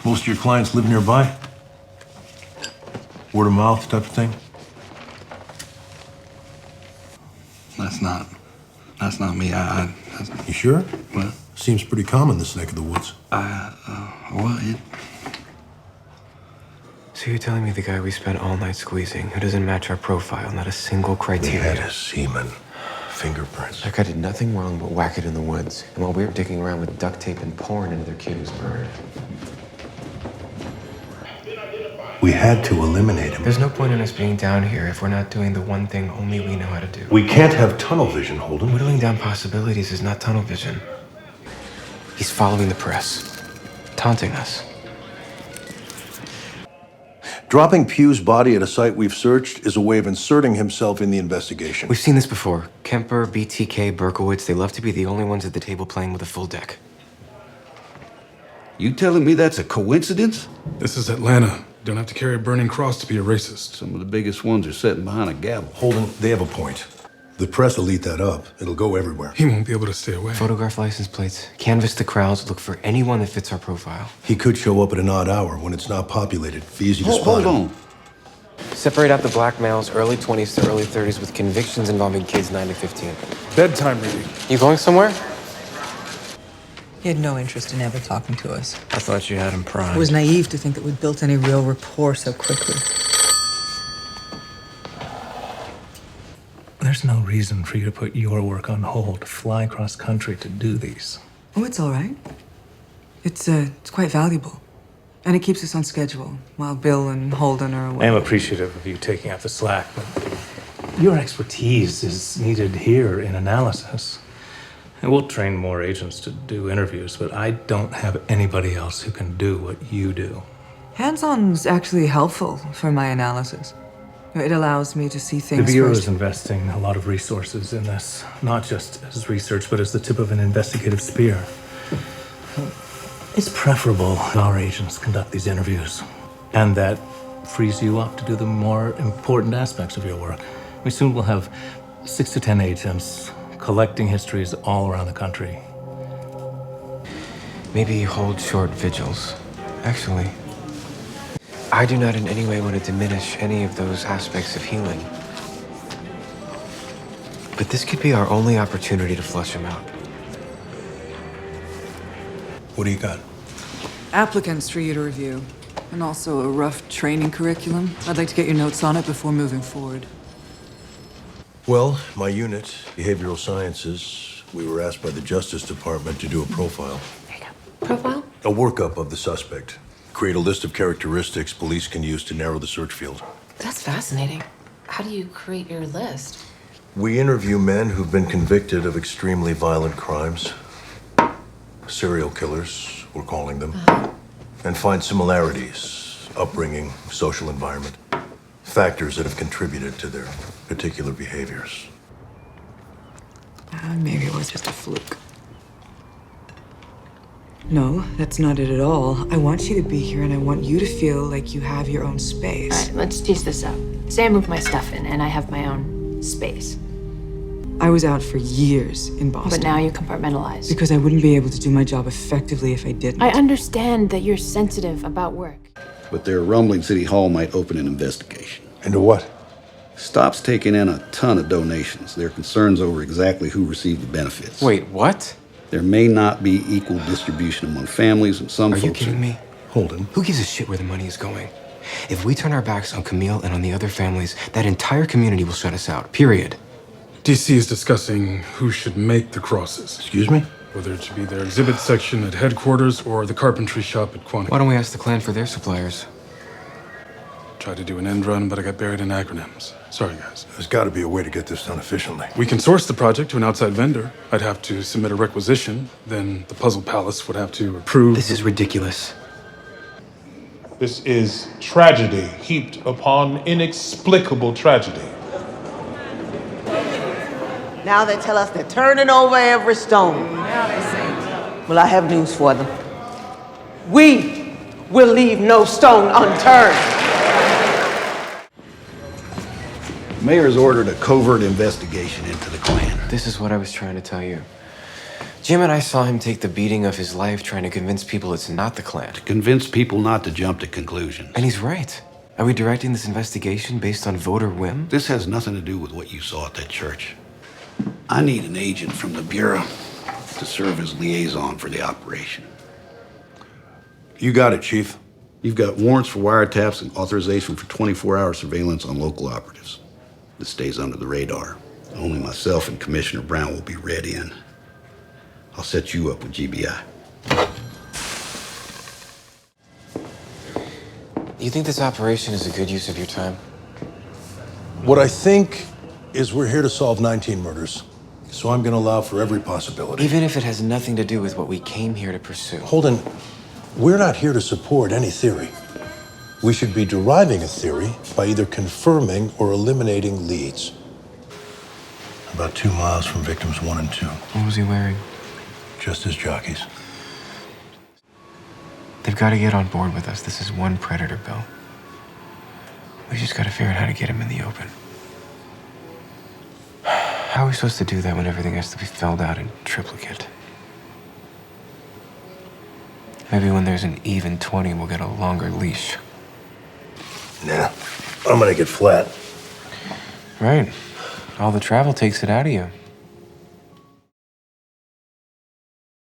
Most of your clients live nearby? Word of mouth type of thing? That's not me. You sure? What? Seems pretty common this neck of the woods. So you're telling me the guy we spent all night squeezing, who doesn't match our profile, not a single criteria? He had his semen fingerprints. That guy did nothing wrong but whack it in the woods. And while we were digging around with duct tape and porn, another kid was murdered. We had to eliminate him. There's no point in us being down here if we're not doing the one thing only we know how to do. We can't have tunnel vision, Holden. Whittling down possibilities is not tunnel vision. He's following the press, taunting us. Dropping Pugh's body at a site we've searched is a way of inserting himself in the investigation. We've seen this before. Kemper, BTK, Berkowitz, they love to be the only ones at the table playing with a full deck. You telling me that's a coincidence? This is Atlanta. You don't have to carry a burning cross to be a racist. Some of the biggest ones are sitting behind a gavel. Holden, they have a point. The press will eat that up. It'll go everywhere. He won't be able to stay away. Photograph license plates, canvass the crowds, look for anyone that fits our profile. He could show up at an odd hour when it's not populated. Be easy to spot Hold him. on. Separate out the black males, early 20s to early 30s with convictions involving kids 9 to 15. Bedtime reading. You going somewhere? He had no interest in ever talking to us. I thought you had him primed. I was naive to think that we'd built any real rapport so quickly. There's no reason for you to put your work on hold, to fly across country to do these. Oh, it's all right. It's quite valuable. And it keeps us on schedule while Bill and Holden are away. I am appreciative of you taking up the slack, but your expertise is needed here in analysis. And we'll train more agents to do interviews, but I don't have anybody else who can do what you do. Hands-on's actually helpful for my analysis. It allows me to see things The Bureau first. is investing a lot of resources in this, not just as research, but as the tip of an investigative spear. It's preferable our agents conduct these interviews, and that frees you up to do the more important aspects of your work. We soon will have 6 to 10 agents collecting histories all around the country. Maybe hold short vigils. Actually, I do not in any way want to diminish any of those aspects of healing. But this could be our only opportunity to flush him out. What do you got? Applicants for you to review, and also a rough training curriculum. I'd like to get your notes on it before moving forward. Well, my unit, Behavioral Sciences, we were asked by the Justice Department to do a profile. There you go. Profile? A workup of the suspect. Create a list of characteristics police can use to narrow the search field. That's fascinating. How do you create your list? We interview men who've been convicted of extremely violent crimes. Serial killers, we're calling them. And find similarities, upbringing, social environment. Factors that have contributed to their particular behaviors. Maybe it was just a fluke. No, that's not it at all. I want you to be here, and I want you to feel like you have your own space. All right, let's tease this out. Say I move my stuff in, and I have my own space. I was out for years in Boston. But now you compartmentalize. Because I wouldn't be able to do my job effectively if I didn't. I understand that you're sensitive about work. But their rumbling City Hall might open an investigation. Into what? Stop's taking in a ton of donations. There are concerns over exactly who received the benefits. Wait, what? There may not be equal distribution among families, and some Are folks you kidding me? Holden. Who gives a shit where the money is going? If we turn our backs on Camille and on the other families, that entire community will shut us out, period. DC is discussing who should make the crosses. Excuse me? Whether it should be their exhibit section at headquarters or the carpentry shop at Quantico. Why don't we ask the clan for their suppliers? Tried to do an end run, but I got buried in acronyms. Sorry, guys. There's got to be a way to get this done efficiently. We can source the project to an outside vendor. I'd have to submit a requisition. Then the Puzzle Palace would have to approve. This is ridiculous. This is tragedy heaped upon inexplicable tragedy. Now they tell us they're turning over every stone. Well, I have news for them. We will leave no stone unturned. Mayor's ordered a covert investigation into the Klan. This is what I was trying to tell you. Jim and I saw him take the beating of his life trying to convince people it's not the Klan. Convince people not to jump to conclusions. And he's right. Are we directing this investigation based on voter whim? This has nothing to do with what you saw at that church. I need an agent from the Bureau to serve as liaison for the operation. You got it, Chief. You've got warrants for wiretaps and authorization for 24-hour surveillance on local operatives. This stays under the radar. Only myself and Commissioner Brown will be read in. I'll set you up with GBI. You think this operation is a good use of your time? What I think is we're here to solve 19 murders, so I'm going to allow for every possibility. Even if it has nothing to do with what we came here to pursue. Holden, we're not here to support any theory. We should be deriving a theory by either confirming or eliminating leads. About 2 miles from victims 1 and 2. What was he wearing? Just as jockeys. They've got to get on board with us. This is one predator, Bill. We just got to figure out how to get him in the open. How are we supposed to do that when everything has to be filled out in triplicate? Maybe when there's an even 20, we'll get a longer leash. Nah, I'm gonna get flat. Right. All the travel takes it out of you.